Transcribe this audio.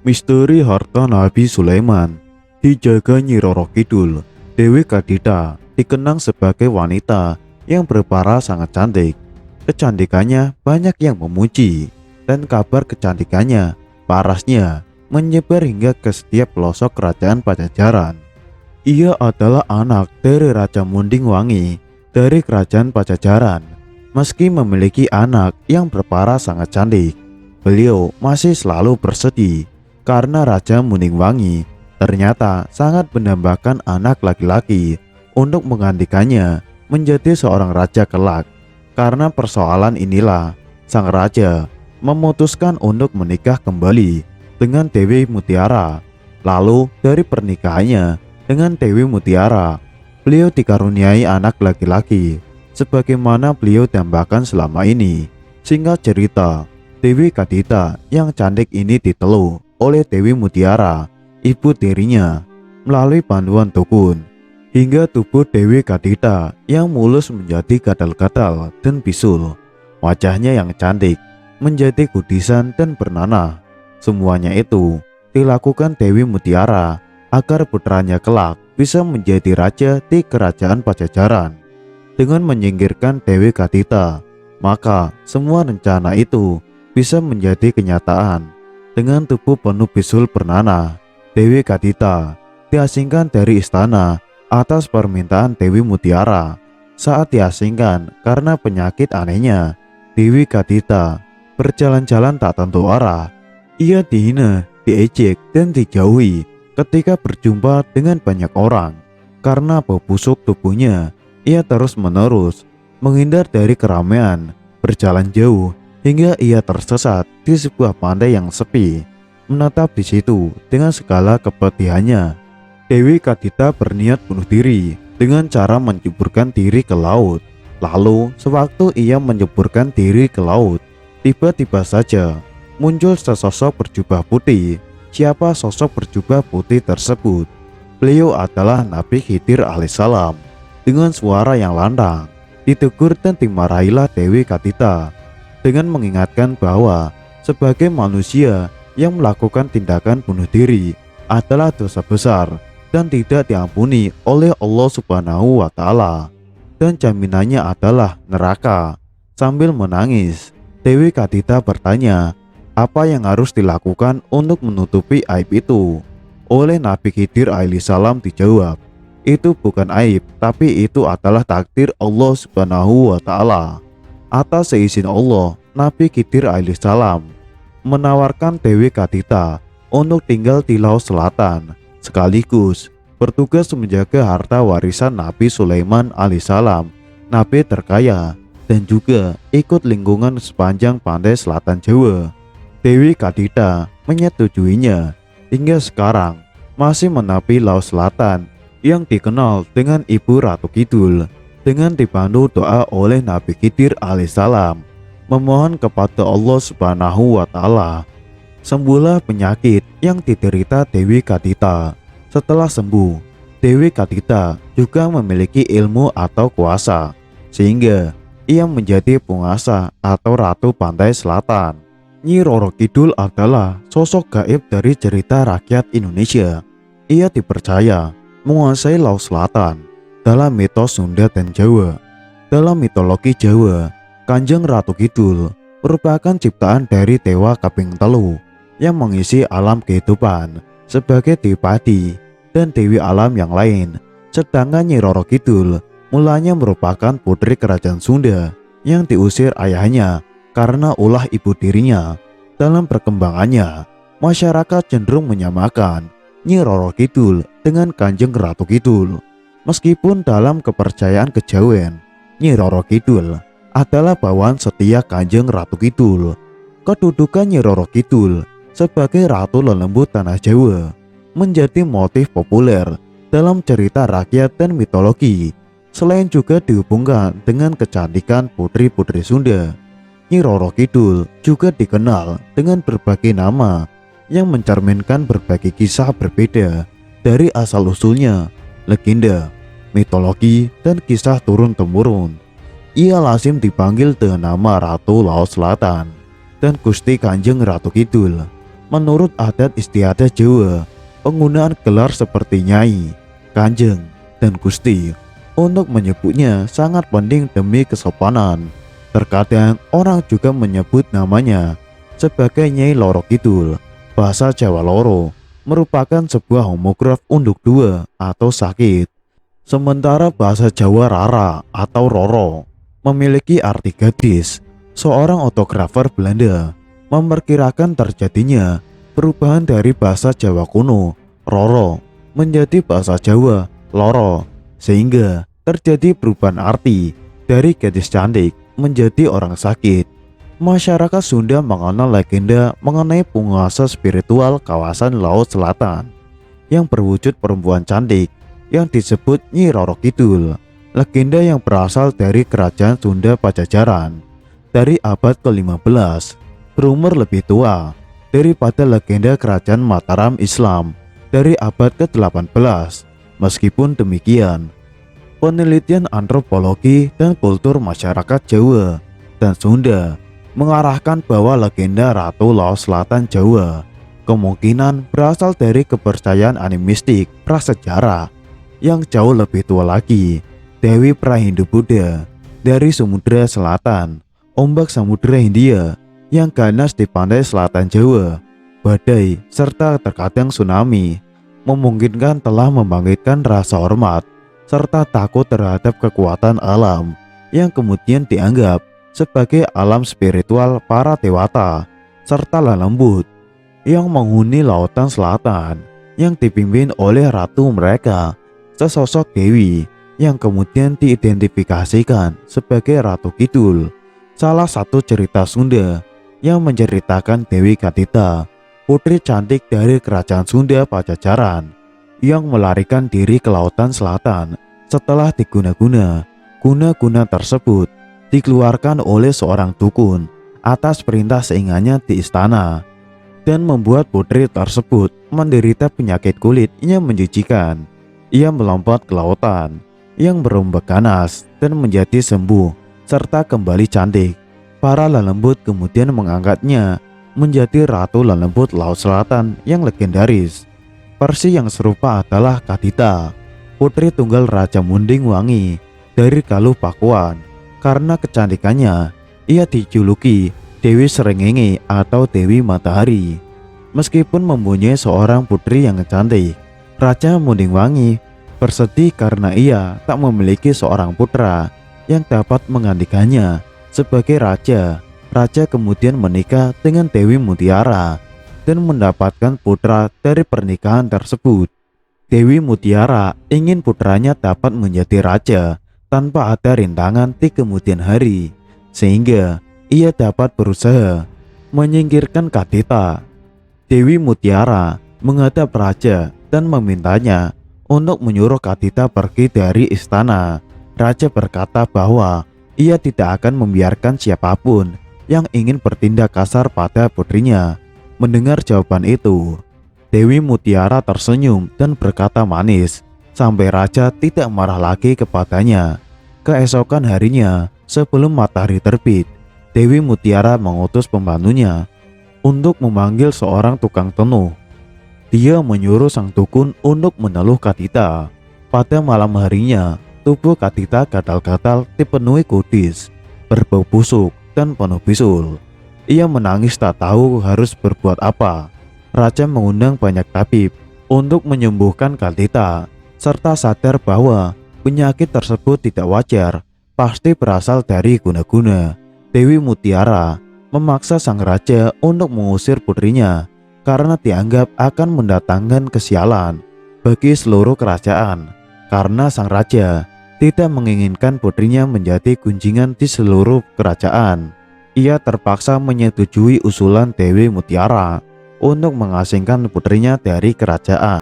Misteri harta Nabi Sulaiman dijaga Nyi Roro Kidul. Dewi Kadita dikenang sebagai wanita yang berparas sangat cantik. Kecantikannya banyak yang memuji, dan kabar kecantikannya, parasnya, menyebar hingga ke setiap pelosok kerajaan Pajajaran. Ia adalah anak dari Raja Munding Wangi dari kerajaan Pajajaran. Meski memiliki anak yang berparas sangat cantik, beliau masih selalu bersedih karena Raja Munding Wangi ternyata sangat mendambakan anak laki-laki untuk menggantikannya menjadi seorang raja kelak. Karena persoalan inilah, sang raja memutuskan untuk menikah kembali dengan Dewi Mutiara. Lalu dari pernikahannya dengan Dewi Mutiara, beliau dikaruniai anak laki-laki sebagaimana beliau dambakan selama ini. Singkat cerita, Dewi Kadita yang cantik ini diteluh oleh Dewi Mutiara, ibu tirinya, melalui bantuan dukun, hingga tubuh Dewi Kadita yang mulus menjadi gatal-gatal dan bisul. Wajahnya yang cantik menjadi kudisan dan bernanah. Semuanya itu dilakukan Dewi Mutiara agar putranya kelak bisa menjadi raja di kerajaan Pajajaran. Dengan menyingkirkan Dewi Kadita, maka semua rencana itu bisa menjadi kenyataan. Dengan tubuh penuh bisul bernanah, Dewi Kadita diasingkan dari istana atas permintaan Dewi Mutiara. Saat diasingkan karena penyakit anehnya, Dewi Kadita berjalan-jalan tak tentu arah. Ia dihina, diejek, dan dijauhi ketika berjumpa dengan banyak orang. Karena bau busuk tubuhnya, ia terus-menerus menghindar dari keramaian, berjalan jauh hingga ia tersesat di sebuah pantai yang sepi. Menetap di situ dengan segala kepedihannya, Dewi Kadita berniat bunuh diri dengan cara menjeburkan diri ke laut. Lalu sewaktu ia menjeburkan diri ke laut, tiba-tiba saja muncul sesosok berjubah putih. Siapa sosok berjubah putih tersebut? Beliau adalah Nabi Khidir alaihissalam. Dengan suara yang lantang, ditegur dan dimarahilah Dewi Kadita dengan mengingatkan bahwa sebagai manusia yang melakukan tindakan bunuh diri adalah dosa besar dan tidak diampuni oleh Allah Subhanahu wa Ta'ala, dan jaminannya adalah neraka. Sambil menangis, Dewi Kadita bertanya apa yang harus dilakukan untuk menutupi aib itu. Oleh Nabi Khidir alaihissalam dijawab, itu bukan aib, tapi itu adalah takdir Allah Subhanahu wa Ta'ala. Atas seizin Allah, Nabi Khidir alaihissalam menawarkan Dewi Kadita untuk tinggal di Laut Selatan, sekaligus bertugas menjaga harta warisan Nabi Sulaiman alaihissalam, nabi terkaya, dan juga ikut lingkungan sepanjang pantai selatan Jawa. Dewi Kadita menyetujuinya, hingga sekarang masih menapi Laut Selatan yang dikenal dengan Ibu Ratu Kidul. Dengan dibantu doa oleh Nabi Khidir alaihissalam, memohon kepada Allah Subhanahu wa Ta'ala, sembuhlah penyakit yang diderita Dewi Kadita. Setelah sembuh, Dewi Kadita juga memiliki ilmu atau kuasa, sehingga ia menjadi penguasa atau ratu pantai selatan. Nyi Roro Kidul adalah sosok gaib dari cerita rakyat Indonesia. Ia dipercaya menguasai Laut Selatan dalam mitos Sunda dan Jawa. Dalam mitologi Jawa, Kanjeng Ratu Kidul merupakan ciptaan dari Dewa Kaping Telu yang mengisi alam kehidupan sebagai Dewi Padi dan Dewi Alam yang lain. Sedangkan Nyi Roro Kidul mulanya merupakan putri kerajaan Sunda yang diusir ayahnya karena ulah ibu tirinya. Dalam perkembangannya, masyarakat cenderung menyamakan Nyi Roro Kidul dengan Kanjeng Ratu Kidul. Meskipun dalam kepercayaan kejawen, Nyi Roro Kidul adalah bawahan setia Kanjeng Ratu Kidul. Kedudukan Nyi Roro Kidul sebagai Ratu Lelembut Tanah Jawa menjadi motif populer dalam cerita rakyat dan mitologi. Selain juga dihubungkan dengan kecantikan putri-putri Sunda, Nyi Roro Kidul juga dikenal dengan berbagai nama yang mencerminkan berbagai kisah berbeda dari asal-usulnya, legenda, mitologi, dan kisah turun-temurun. Ia lazim dipanggil dengan nama Ratu Laut Selatan dan Gusti Kanjeng Ratu Kidul. Menurut adat istiadat Jawa, penggunaan gelar seperti Nyai, Kanjeng, dan Gusti untuk menyebutnya sangat penting demi kesopanan. Terkadang orang juga menyebut namanya sebagai Nyai Loro Kidul. Bahasa Jawa Loro merupakan sebuah homograf unduk dua atau sakit. Sementara bahasa Jawa Rara atau Roro memiliki arti gadis. Seorang otografer Belanda memperkirakan terjadinya perubahan dari bahasa Jawa kuno Roro menjadi bahasa Jawa Loro, sehingga terjadi perubahan arti dari gadis cantik menjadi orang sakit. Masyarakat Sunda mengenal legenda mengenai penguasa spiritual kawasan Laut Selatan yang berwujud perempuan cantik yang disebut Nyi Roro Kidul. Legenda yang berasal dari kerajaan Sunda Pajajaran dari abad ke-15, berumur lebih tua daripada legenda kerajaan Mataram Islam dari abad ke-18. Meskipun demikian, penelitian antropologi dan kultur masyarakat Jawa dan Sunda mengarahkan bahwa legenda Ratu Laut Selatan Jawa kemungkinan berasal dari kepercayaan animistik prasejarah yang jauh lebih tua lagi. Dewi Prahindu Buddha dari Samudra Selatan, ombak Samudra Hindia yang ganas di pantai selatan Jawa, badai, serta terkadang tsunami memungkinkan telah membangkitkan rasa hormat serta takut terhadap kekuatan alam yang kemudian dianggap sebagai alam spiritual para dewata serta lembut yang menghuni lautan selatan yang dipimpin oleh ratu mereka, sesosok dewi yang kemudian diidentifikasikan sebagai Ratu Kidul. Salah satu cerita Sunda yang menceritakan Dewi Kadita, putri cantik dari kerajaan Sunda Pajajaran yang melarikan diri ke lautan selatan setelah diguna-guna. Guna-guna tersebut dikeluarkan oleh seorang dukun atas perintah saingannya di istana dan membuat putri tersebut menderita penyakit kulit yang menjijikan. Ia melompat ke lautan yang berombak ganas dan menjadi sembuh serta kembali cantik. Para lelembut kemudian mengangkatnya menjadi Ratu Lelembut Laut Selatan yang legendaris. Versi yang serupa adalah Kadita, putri tunggal Raja Munding Wangi dari Galuh Pakuan. Karena kecantikannya, ia dijuluki Dewi Srengenge atau Dewi Matahari. Meskipun mempunyai seorang putri yang cantik, Raja Munding Wangi bersedih karena ia tak memiliki seorang putra yang dapat menggantikannya sebagai raja. Raja kemudian menikah dengan Dewi Mutiara dan mendapatkan putra dari pernikahan tersebut. Dewi Mutiara ingin putranya dapat menjadi raja tanpa ada rintangan di kemudian hari, sehingga ia dapat berusaha menyingkirkan Kadita. Dewi Mutiara menghadap raja dan memintanya untuk menyuruh Kadita pergi dari istana. Raja berkata bahwa ia tidak akan membiarkan siapapun yang ingin bertindak kasar pada putrinya. Mendengar jawaban itu, Dewi Mutiara tersenyum dan berkata manis sampai raja tidak marah lagi kepadanya. Keesokan harinya, sebelum matahari terbit, Dewi Mutiara mengutus pembantunya untuk memanggil seorang tukang tenuh. Dia menyuruh sang dukun untuk meneluh Kadita. Pada malam harinya, tubuh Kadita gatal-gatal dipenuhi kudis, berbau busuk dan penuh bisul. Ia menangis tak tahu harus berbuat apa. Raja mengundang banyak tabib untuk menyembuhkan Kadita, serta sadar bahwa penyakit tersebut tidak wajar, pasti berasal dari guna-guna. Dewi Mutiara memaksa sang raja untuk mengusir putrinya karena dianggap akan mendatangkan kesialan bagi seluruh kerajaan. Karena sang raja tidak menginginkan putrinya menjadi gunjingan di seluruh kerajaan, ia terpaksa menyetujui usulan Dewi Mutiara untuk mengasingkan putrinya dari kerajaan.